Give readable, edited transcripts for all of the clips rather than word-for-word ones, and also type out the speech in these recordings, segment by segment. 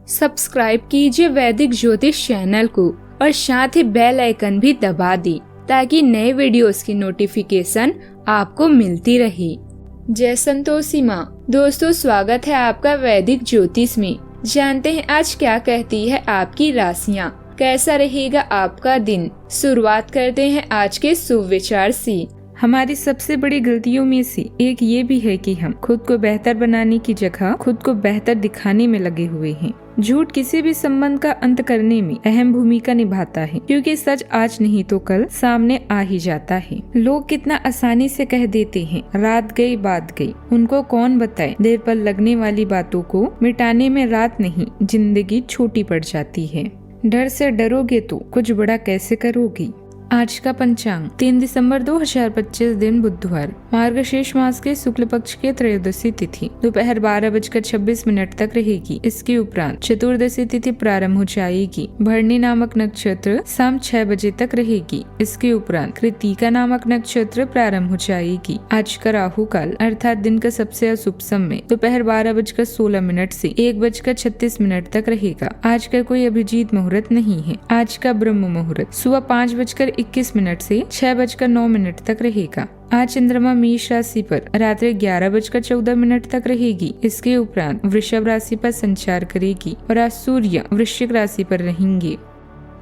Subscribe कीजिए वैदिक ज्योतिष चैनल को और साथ ही बेल आइकन भी दबा दी ताकि नए वीडियोस की नोटिफिकेशन आपको मिलती रहे। जय संतोषी माँ। दोस्तों, स्वागत है आपका वैदिक ज्योतिष में। जानते हैं आज क्या कहती है आपकी राशियाँ, कैसा रहेगा आपका दिन। शुरुआत करते हैं आज के शुभ विचार से। हमारी सबसे बड़ी गलतियों में से एक ये भी है कि हम खुद को बेहतर बनाने की जगह खुद को बेहतर दिखाने में लगे हुए हैं। झूठ किसी भी संबंध का अंत करने में अहम भूमिका निभाता है, क्योंकि सच आज नहीं तो कल सामने आ ही जाता है। लोग कितना आसानी से कह देते हैं, रात गई बात गई। उनको कौन बताए, देर पर लगने वाली बातों को मिटाने में रात नहीं जिंदगी छोटी पड़ जाती है। डर से डरोगे तो कुछ बड़ा कैसे करोगी। आज का पंचांग 3 दिसंबर 2025 दिन बुधवार, मार्गशीर्ष मास के शुक्ल पक्ष के त्रयोदशी तिथि दोपहर 12:26 तक रहेगी। इसके उपरांत चतुर्दशी तिथि प्रारंभ हो जाएगी। भरणी नामक नक्षत्र शाम 6 बजे तक रहेगी। इसके उपरांत कृतिका नामक नक्षत्र प्रारंभ हो जाएगी। आज का राहु काल अर्थात दिन का सबसे अशुभ समय दोपहर 12:16 से 1:36 तक रहेगा। आज का कोई अभिजीत मुहूर्त नहीं है। आज का ब्रह्म मुहूर्त सुबह 5:21 से 6:09 तक रहेगा। आज चंद्रमा मेष राशि पर रात्रि 11:14 तक रहेगी। इसके उपरांत वृषभ राशि पर संचार करेगी और आज सूर्य वृश्चिक राशि पर रहेंगे।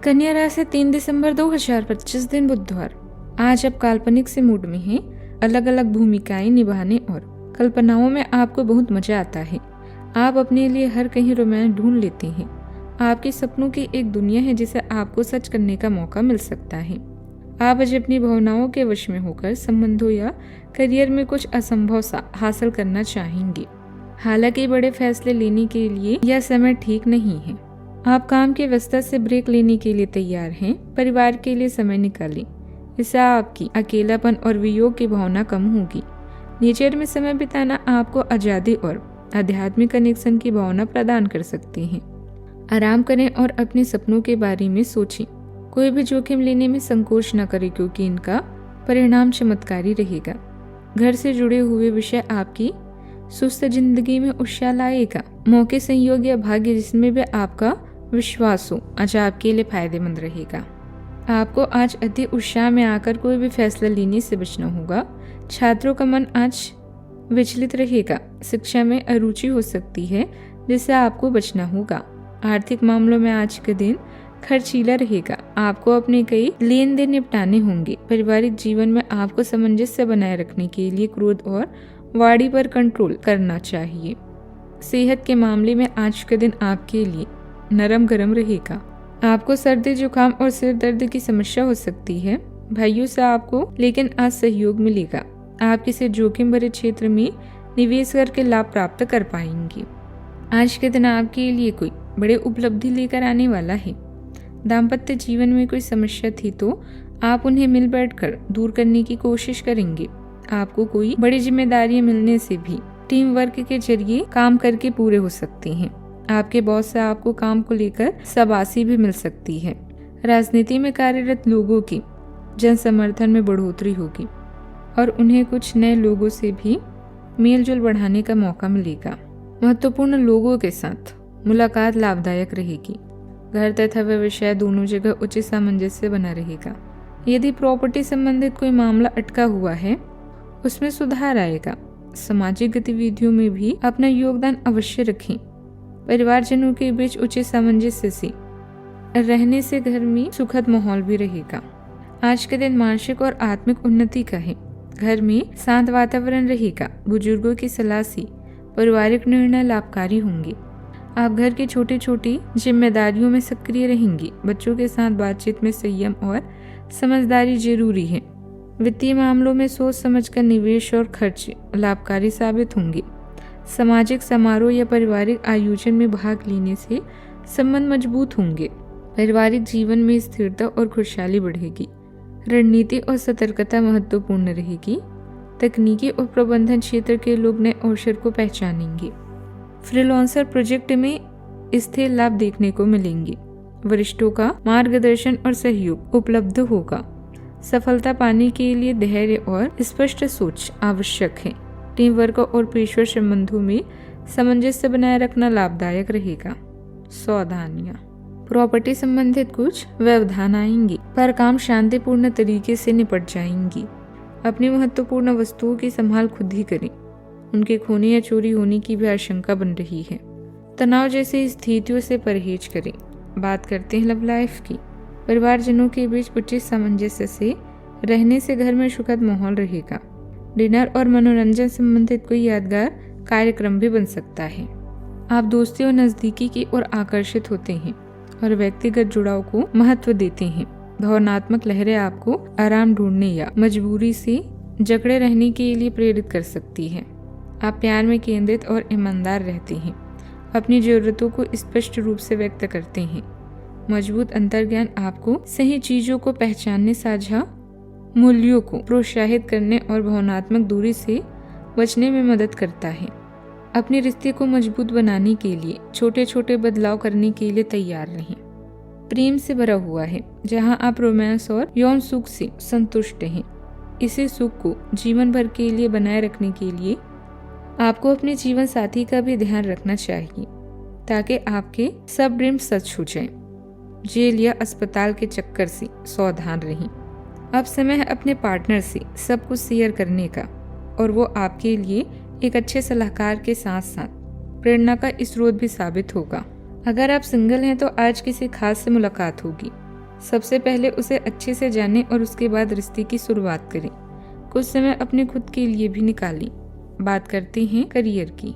कन्या राशि 3 दिसंबर 2025 दिन बुधवार, आज आप काल्पनिक से मूड में हैं। अलग अलग भूमिकाएं निभाने और कल्पनाओं में आपको बहुत मजा आता है। आप अपने लिए हर कहीं रोमांस ढूंढ लेते हैं। आपके सपनों की एक दुनिया है जिसे आपको सच करने का मौका मिल सकता है। आप आज अपनी भावनाओं के वश में होकर संबंधों या करियर में कुछ असंभव सा हासिल करना चाहेंगे। हालांकि बड़े फैसले लेने के लिए यह समय ठीक नहीं है। आप काम की व्यस्तता से ब्रेक लेने के लिए तैयार हैं। परिवार के लिए समय निकालें, इससे आपकी अकेलापन और वियोग की भावना कम होगी। नेचर में समय बिताना आपको आजादी और आध्यात्मिक कनेक्शन की भावना प्रदान कर सकते हैं। आराम करें और अपने सपनों के बारे में सोचें। कोई भी जोखिम लेने में संकोच न करें, क्योंकि इनका परिणाम चमत्कारी रहेगा। घर से जुड़े हुए विषय आपकी सुस्त जिंदगी में उत्साह लाएगा। मौके, संयोग या भाग्य जिसमें भी आपका विश्वास हो आज आपके लिए फायदेमंद रहेगा। आपको आज अति उत्साह में आकर कोई भी फैसला लेने से बचना होगा। छात्रों का मन आज विचलित रहेगा। शिक्षा में अरुचि हो सकती है, जिससे आपको बचना होगा। आर्थिक मामलों में आज के दिन खर्चीला रहेगा। आपको अपने कई लेन देन निपटाने होंगे। पारिवारिक जीवन में आपको सामंजस्य बनाए रखने के लिए क्रोध और वाणी पर कंट्रोल करना चाहिए। सेहत के मामले में आज का दिन आपके लिए नरम गरम रहेगा। आपको सर्दी, जुकाम और सिर दर्द की समस्या हो सकती है। भाइयों से आपको लेकिन आज सहयोग मिलेगा। आप किसी जोखिम भरे क्षेत्र में निवेश करके लाभ प्राप्त कर पाएंगे। आज के दिन आपके लिए कोई बड़े उपलब्धि लेकर आने वाला है। दाम्पत्य जीवन में कोई समस्या थी तो आप उन्हें मिल बैठकर दूर करने की कोशिश करेंगे। आपको कोई बड़ी जिम्मेदारियां मिलने से भी टीम वर्क के जरिए काम करके पूरे हो सकते हैं। आपके बॉस से आपको काम को लेकर शाबाशी भी मिल सकती है। राजनीति में कार्यरत लोगों की जन समर्थन में बढ़ोतरी होगी और उन्हें कुछ नए लोगों से भी मेलजोल बढ़ाने का मौका मिलेगा। महत्वपूर्ण लोगों के साथ मुलाकात लाभदायक रहेगी। घर तथा व्यवसाय दोनों जगह उचित सामंजस्य बना रहेगा। यदि प्रॉपर्टी संबंधित कोई मामला अटका हुआ है, उसमें सुधार आएगा। सामाजिक गतिविधियों में भी अपना योगदान अवश्य रखें। परिवारजनों के बीच उचित सामंजस्य से रहने से घर में सुखद माहौल भी रहेगा। आज के दिन मानसिक और आत्मिक उन्नति का है। घर में शांत वातावरण रहेगा। बुजुर्गों की सलाह से पारिवारिक निर्णय लाभकारी होंगे। आप घर की छोटी छोटी जिम्मेदारियों में सक्रिय रहेंगे। बच्चों के साथ बातचीत में संयम और समझदारी जरूरी है। वित्तीय मामलों में सोच समझकर निवेश और खर्च लाभकारी साबित होंगे। सामाजिक समारोह या पारिवारिक आयोजन में भाग लेने से संबंध मजबूत होंगे। पारिवारिक जीवन में स्थिरता और खुशहाली बढ़ेगी। रणनीति और सतर्कता महत्वपूर्ण रहेगी। तकनीकी और प्रबंधन क्षेत्र के लोग नए अवसर को पहचानेंगे। फ्रीलांसर प्रोजेक्ट में स्थिर लाभ देखने को मिलेंगे। वरिष्ठों का मार्गदर्शन और सहयोग उपलब्ध होगा। सफलता पाने के लिए धैर्य और स्पष्ट सोच आवश्यक है। टीम वर्क और पेशेवर संबंधों में सामंजस्य बनाए रखना लाभदायक रहेगा। सावधानियां। प्रॉपर्टी संबंधित कुछ व्यवधान आएंगी, पर काम शांतिपूर्ण तरीके से निपट जाएंगी। अपनी महत्वपूर्ण वस्तुओं की संभाल खुद ही करें। उनके खोने या चोरी होने की भी आशंका बन रही है। तनाव जैसी स्थितियों से परहेज करें। बात करते हैं लव लाइफ की। परिवारजनों के बीच उचित सामंजस्य से रहने से घर में सुखद माहौल रहेगा। डिनर और मनोरंजन संबंधित कोई यादगार कार्यक्रम भी बन सकता है। आप दोस्ती और नजदीकी की ओर आकर्षित होते हैं और व्यक्तिगत जुड़ाव को महत्व देते हैं। भावनात्मक लहरें आपको आराम ढूंढने या मजबूरी से जकड़े रहने के लिए प्रेरित कर सकती है। आप प्यार में केंद्रित और ईमानदार रहते हैं। अपनी जरूरतों को स्पष्ट रूप से व्यक्त करते हैं। मजबूत अंतर्ज्ञान आपको सही चीजों को पहचानने, साझा मूल्यों को प्रोत्साहित करने और भावनात्मक दूरी से बचने में मदद करता है। अपने रिश्ते को मजबूत बनाने के लिए छोटे छोटे बदलाव करने के लिए तैयार रहें। प्रेम से भरा हुआ है, जहां आप रोमांस और यौन सुख से संतुष्ट हैं। इसी सुख को जीवन भर के लिए बनाए रखने के लिए आपको अपने जीवन साथी का भी ध्यान रखना चाहिए, ताकि आपके सब ड्रीम सच हो जाएं। जेल या अस्पताल के चक्कर से सावधान रहें। अब समय है अपने पार्टनर से सब कुछ शेयर करने का, और वो आपके लिए एक अच्छे सलाहकार के साथ साथ प्रेरणा का स्रोत भी साबित होगा। अगर आप सिंगल हैं तो आज किसी खास से मुलाकात होगी। सबसे पहले उसे अच्छे से जानें और उसके बाद रिश्ते की शुरुआत करें। कुछ समय अपने खुद के लिए भी निकालें। बात करते हैं करियर की।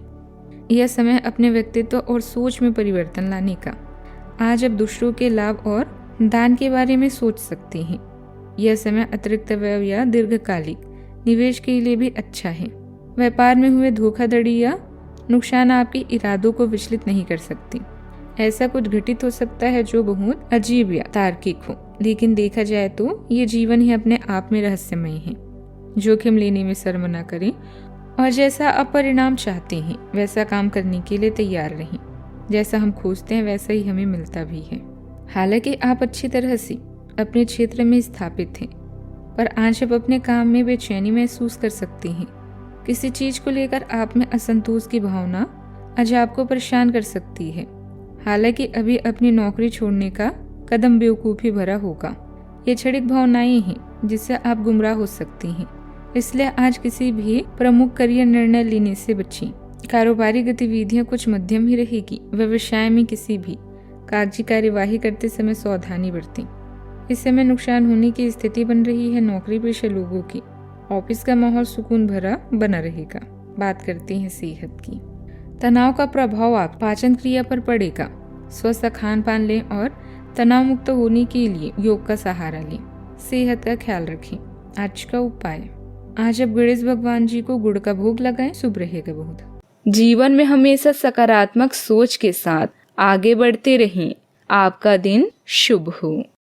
यह समय अपने व्यक्तित्व और सोच में परिवर्तन लाने का। आज आप दूसरों के लाभ और दान के बारे में सोच सकते हैं। यह समय अतिरिक्त व्यय या दीर्घकालिक निवेश के लिए भी अच्छा है। व्यापार में हुए धोखाधड़ी या नुकसान आपके इरादों को विचलित नहीं कर सकती। ऐसा कुछ घटित हो सकता है जो बहुत अजीब या तार्किक हो, लेकिन देखा जाए तो ये जीवन ही अपने आप में रहस्यमय है। जोखिम लेने में शर्म न करें और जैसा आप परिणाम चाहते हैं वैसा काम करने के लिए तैयार रहें। जैसा हम खोजते हैं वैसा ही हमें मिलता भी है। हालांकि आप अच्छी तरह से अपने क्षेत्र में स्थापित हैं, पर आज आप अपने काम में बेचैनी महसूस कर सकते हैं। किसी चीज को लेकर आप में असंतोष की भावना आज आपको परेशान कर सकती है। हालांकि अभी अपनी नौकरी छोड़ने का कदम बेवकूफ़ी भरा होगा। ये क्षणिक भावनाएं हैं जिससे आप गुमराह हो सकती हैं। इसलिए आज किसी भी प्रमुख करियर निर्णय लेने से बचें। कारोबारी गतिविधियां कुछ मध्यम ही रहेगी। व्यवसाय में किसी भी कागजी कार्यवाही करते समय सावधानी बरतें। इस समय नुकसान होने की स्थिति बन रही है नौकरी पेशा लोगों की। ऑफिस का माहौल सुकून भरा बना रहेगा। बात करते हैं सेहत की। तनाव का प्रभाव आप पाचन क्रिया पर पड़ेगा। स्वस्थ खान पान लें और तनाव मुक्त होने के लिए योग का सहारा लें। सेहत का ख्याल रखें। आज का उपाय, आज आप गणेश भगवान जी को गुड़ का भोग लगाएं, शुभ रहेगा बहुत। जीवन में हमेशा सकारात्मक सोच के साथ आगे बढ़ते रहें। आपका दिन शुभ हो।